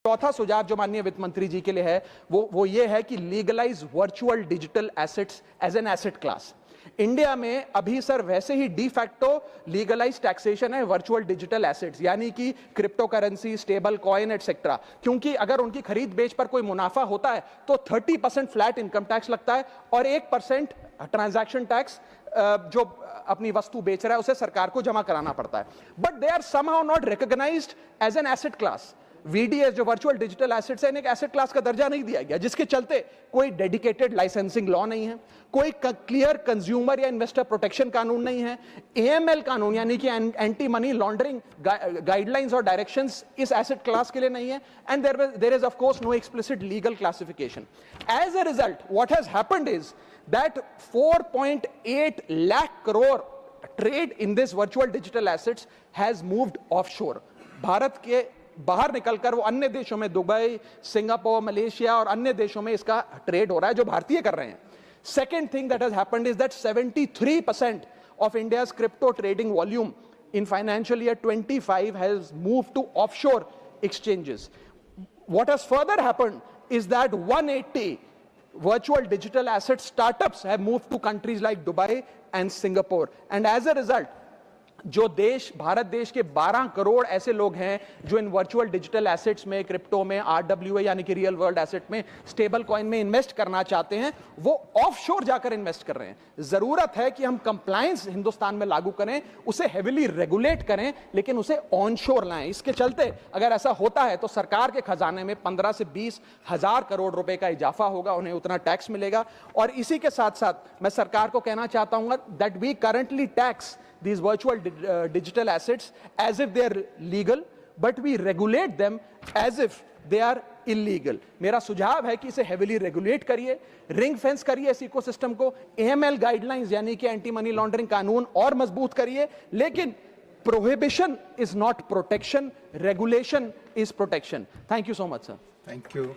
चौथा सुझाव जो माननीय वित्त मंत्री जी के लिए है वो ये है कि legalise virtual digital assets as an asset class. India में अभी सर वैसे ही डी फैक्टो लीगलाइज टैक्सेशन है वर्चुअल डिजिटल एसेट्स, यानी कि crypto currency, stable coin etcetera. क्योंकि अगर उनकी खरीद बेच पर कोई मुनाफा होता है तो 30% फ्लैट इनकम टैक्स लगता है और 1% ट्रांजैक्शन टैक्स जो अपनी वस्तु बेच रहा है उसे सरकार को जमा कराना पड़ता है। But they are somehow not recognised as an asset class. VDS जो वर्चुअल डिजिटल एसेट्स है, इन्हें एक एसेट क्लास का दर्जा नहीं दिया गया, जिसके चलते कोई डेडिकेटेड लाइसेंसिंग लॉ नहीं है, कोई क्लियर कंज्यूमर या इन्वेस्टर प्रोटेक्शन कानून नहीं है, एएमएल कानून यानी कि एंटी मनी लॉन्ड्रिंग गाइडलाइंस और डायरेक्शंस इस एसेट क्लास के लिए नहीं है, and there is of course no explicit legal classification. As a result what has happened is that 4.8 lakh crore trade in this virtual digital assets has moved offshore. Bharat के बाहर निकलकर वो अन्य देशों में, दुबई, सिंगापुर, मलेशिया और अन्य देशों में इसका ट्रेड हो रहा है जो भारतीय कर रहे हैं। Second thing that has happened is that 73% of India's crypto trading volume in financial year 25 has moved to offshore exchanges. What has further happened is that 180 virtual digital asset startups have moved to countries like Dubai and Singapore, and as a result जो देश, भारत देश के 12 करोड़ ऐसे लोग हैं जो इन virtual digital assets में, crypto में, आरडब्ल्यूए यानी कि रियल वर्ल्ड एसेट में, स्टेबल कॉइन में इन्वेस्ट करना चाहते हैं, वो ऑफशोर जाकर इन्वेस्ट कर रहे हैं। जरूरत है कि हम कंप्लायंस हिंदुस्तान में लागू करें, उसे हेविली रेगुलेट करें, लेकिन उसे ऑनशोर लाएं। इसके चलते अगर ऐसा होता है तो सरकार के खजाने में 15 से 20 हजार करोड़ रुपए का इजाफा होगा, उन्हें उतना टैक्स मिलेगा। और इसी के साथ साथ मैं सरकार को कहना चाहता हूं that we currently tax these virtual digital assets as if they are legal, but we regulate them as if they are illegal. मेरा सुझाव है कि इसे heavily regulate करिए, रिंग फेंस करिए इस इकोसिस्टम को, AML गाइडलाइंस यानी कि एंटी मनी लॉन्ड्रिंग कानून और मजबूत करिए, लेकिन prohibition is not protection, regulation is protection. Thank you so much, sir. Thank you.